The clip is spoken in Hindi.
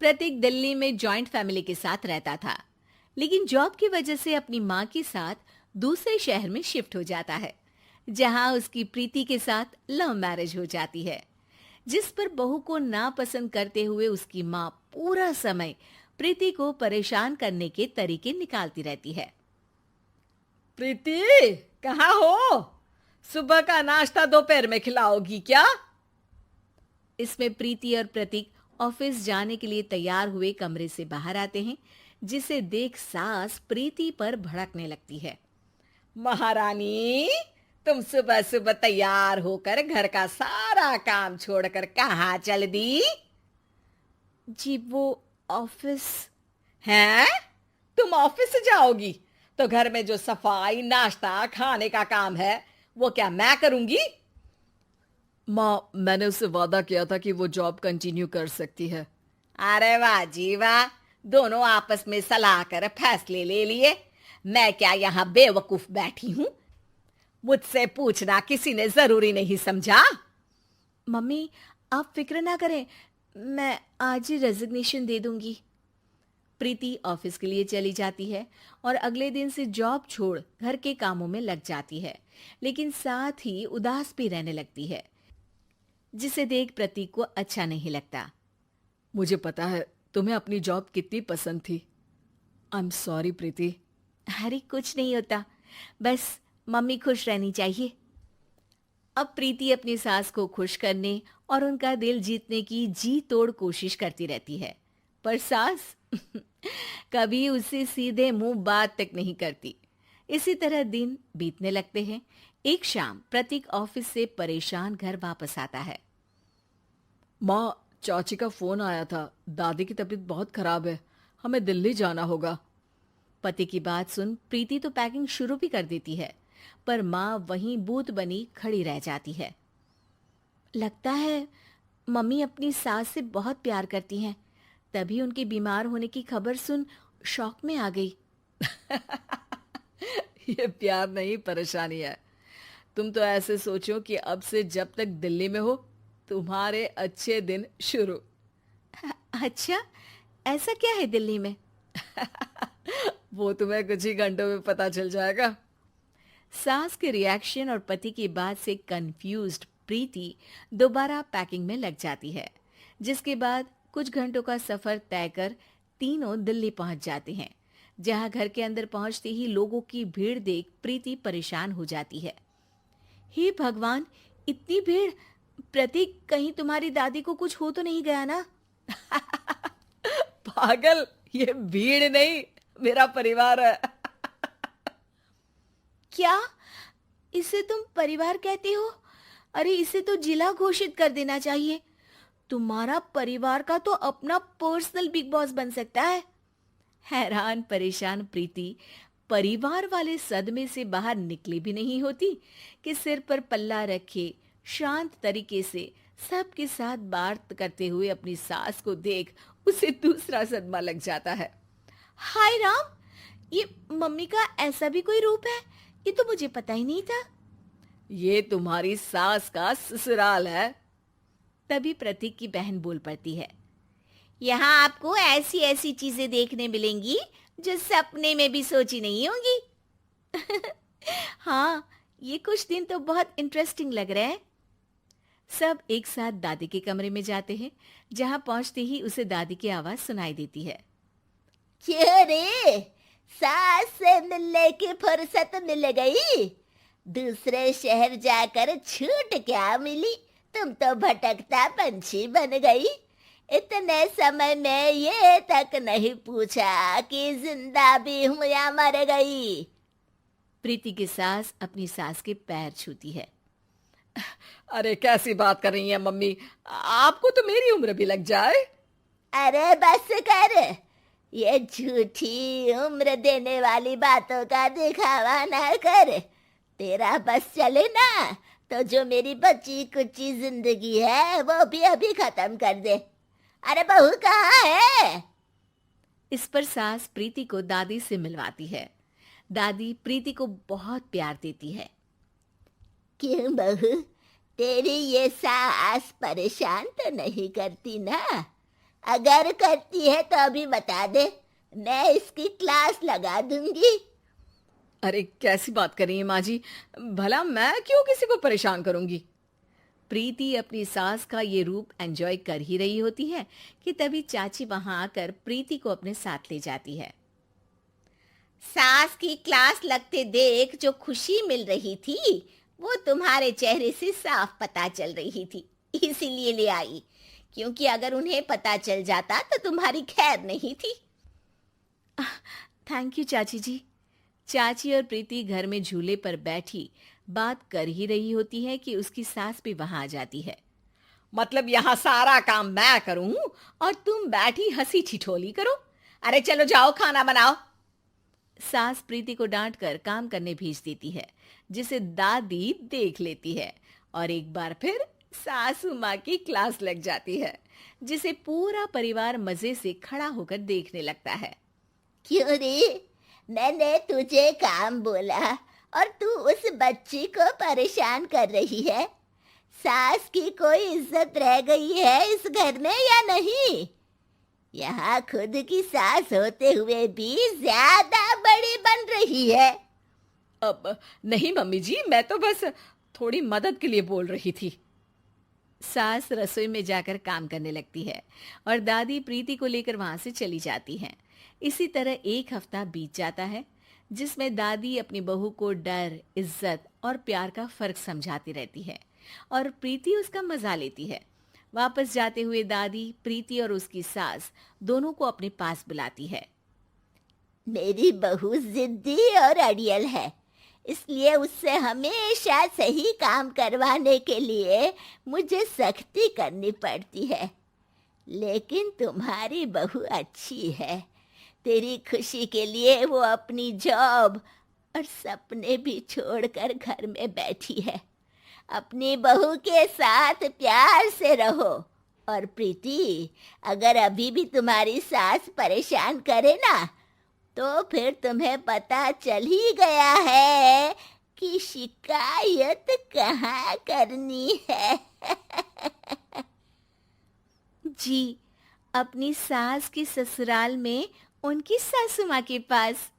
प्रतीक दिल्ली में जॉइंट फैमिली के साथ रहता था, लेकिन जॉब की वजह से अपनी माँ के साथ दूसरे शहर में शिफ्ट हो जाता है, जहाँ उसकी प्रीति के साथ लव मैरिज हो जाती है, जिस पर बहू को नापसंद करते हुए उसकी माँ पूरा समय प्रीति को परेशान करने के तरीके निकालती रहती है। प्रीति, कहाँ हो? सुबह का नाश्ता दोपहर में खिलाओगी क्या? इसमें प्रीति और प्रतीक ऑफिस जाने के लिए तैयार हुए कमरे से बाहर आते हैं, जिसे देख सास प्रीति पर भड़कने लगती है। महारानी, तुम सुबह सुबह तैयार होकर घर का सारा काम छोड़कर कहाँ चल दी? जी वो ऑफिस। हैं? तुम ऑफिस से जाओगी तो घर में जो सफाई, नाश्ता, खाने का काम है वो क्या मैं करूंगी? माँ, मैंने उससे वादा किया था कि वो जॉब कंटिन्यू कर सकती है। अरे वाह जी वाह, दोनों आपस में सलाह कर फैसले ले लिए। मैं क्या यहाँ बेवकूफ बैठी हूँ? मुझसे पूछना किसी ने जरूरी नहीं समझा? मम्मी, आप फिक्र ना करें, मैं आज ही रेजिग्नेशन दे दूंगी। प्रीति ऑफिस के लिए चली जाती है और अगले दिन से जॉब छोड़ घर के कामों में लग जाती है, लेकिन साथ ही उदास भी रहने लगती है, जिसे देख प्रतीक को अच्छा नहीं लगता। मुझे पता है तुम्हें अपनी जॉब कितनी पसंद थी। आई एम सॉरी प्रीति। अरे कुछ नहीं होता, बस मम्मी खुश रहनी चाहिए। अब प्रीति अपनी सास को खुश करने और उनका दिल जीतने की जी तोड़ कोशिश करती रहती है, पर सास कभी उससे सीधे मुंह बात तक नहीं करती। इसी तरह दिन बीतने लगते हैं। एक शाम प्रतीक ऑफिस से परेशान घर वापस आता है। माँ, चाची का फोन आया था। दादी की तबीयत बहुत खराब है, हमें दिल्ली जाना होगा। पति की बात सुन प्रीति तो पैकिंग शुरू भी कर देती है, पर माँ वहीं बूत बनी खड़ी रह जाती है। लगता है मम्मी अपनी सास से बहुत प्यार करती हैं, तभी उनके बीमार होने की खबर सुन शॉक में आ गई। ये प्यार नहीं, परेशानी है। तुम तो ऐसे सोचो कि अब से जब तक दिल्ली में हो तुम्हारे अच्छे दिन शुरू। अच्छा, ऐसा क्या है दिल्ली में? वो तुम्हें कुछ ही घंटों में पता चल जाएगा। सास के रिएक्शन और पति की बात से कंफ्यूज्ड प्रीति दोबारा पैकिंग में लग जाती है, जिसके बाद कुछ घंटों का सफर तय कर तीनों दिल्ली पहुंच जाते हैं, जहां घर के अंदर पहुंचते ही लोगों की भीड़ देख प्रीति परेशान हो जाती है। हे भगवान, इतनी भीड़! प्रतीक, कहीं तुम्हारी दादी को कुछ हो तो नहीं गया ना? पागल, ये भीड़ नहीं, मेरा परिवार है। क्या? इसे तुम परिवार कहते हो? अरे इसे तो जिला घोषित कर देना चाहिए। तुम्हारा परिवार का तो अपना पर्सनल बिग बॉस बन सकता है। हैरान परेशान प्रीति परिवार वाले सदमे से बाहर निकली भी नहीं होती कि सिर पर पल्ला रखे शांत तरीके से सबके साथ बात करते हुए अपनी सास को देख उसे दूसरा सदमा लग जाता है। हाय राम, ये मम्मी का ऐसा भी कोई रूप है? ये तो मुझे पता ही नहीं था। ये तुम्हारी सास का ससुराल है। तभी प्रतीक की बहन बोल पड़ती है। यहाँ आपको ऐसी ऐसी चीजें देखने मिलेंगी जो सपने में भी सोची नहीं होंगी। हाँ, ये कुछ दिन तो बहुत इंटरेस्टिंग लग रहे हैं। सब एक साथ दादी के कमरे में जाते हैं, जहाँ पहुंचते ही उसे दादी की आवाज सुनाई देती है। क्यों रे, सास से मिलने की फुर्सत मिल गई? दूसरे शहर जाकर छूट क्या मिली? तुम तो भटकता पंछी बन गई। इतने समय में ये तक नहीं पूछा कि जिंदा भी हूं या मर गई। प्रीति की सास अपनी सास के पैर छूती है। अरे कैसी बात कर रही हैं मम्मी, आपको तो मेरी उम्र भी लग जाए। अरे बस कर, ये झूठी उम्र देने वाली बातों का दिखावा ना कर। तेरा बस चले ना तो जो मेरी बची कुची जिंदगी है वो भी अभी खत्म कर दे। अरे बहू कहाँ है? इस पर सास प्रीति को दादी से मिलवाती है। दादी प्रीति को बहुत प्यार देती है। क्यों बहू, तेरी ये सास परेशान तो नहीं करती ना? अगर करती है तो अभी बता दे, मैं इसकी क्लास लगा दूंगी। अरे कैसी बात कर रही है माँ जी, भला मैं क्यों किसी को परेशान करूंगी। प्रीति अपनी सास का ये रूप एंजॉय कर ही रही होती है कि तभी चाची वहां आकर प्रीति को अपने साथ ले जाती है। सास की क्लास लगते देख जो खुशी मिल रही थी वो तुम्हारे चेहरे से साफ पता चल रही थी, इसीलिए ले आई, क्योंकि अगर उन्हें पता चल जाता तो तुम्हारी खैर नहीं थी। थैंक यू चाची जी। चाची और प्रीति घर में झूले पर बैठी बात कर ही रही होती है कि उसकी सास भी वहां आ जाती है। मतलब यहाँ सारा काम मैं करूं और तुम बैठी हंसी ठिठोली करो? अरे चलो जाओ खाना बनाओ। सास प्रीति को डांटकर काम करने भेज देती है, जिसे दादी देख लेती है और एक बार फिर सासू माँ की क्लास लग जाती है, जिसे पूरा परिवार मजे से खड़ा होकर देखने लगता है। क्यों रे, मैंने तुझे काम बोला और तू उस बच्ची को परेशान कर रही है। सास की कोई इज्जत रह गई है इस घर में या नहीं? यहाँ खुद की सास होते हुए भी ज्यादा बड़ी बन रही है। अब नहीं मम्मी जी, मैं तो बस थोड़ी मदद के लिए बोल रही थी। सास रसोई में जाकर काम करने लगती है और दादी प्रीति को लेकर वहां से चली जाती हैं। इसी तरह एक हफ्ता बीत जाता है, जिसमें दादी अपनी बहू को डर, इज्जत और प्यार का फर्क समझाती रहती है और प्रीति उसका मजा लेती है। वापस जाते हुए दादी प्रीति और उसकी सास दोनों को अपने पास बुलाती है। मेरी बहू जिद्दी और अड़ियल है, इसलिए उससे हमेशा सही काम करवाने के लिए मुझे सख्ती करनी पड़ती है। लेकिन तुम्हारी बहू अच्छी है, तेरी खुशी के लिए वो अपनी जॉब और सपने भी छोड़कर घर में बैठी है। अपनी बहू के साथ प्यार से रहो। और प्रीति, अगर अभी भी तुम्हारी सास परेशान करे ना, तो फिर तुम्हें पता चल ही गया है कि शिकायत कहाँ करनी है। जी, अपनी सास की ससुराल में उनकी सासू माँ के पास।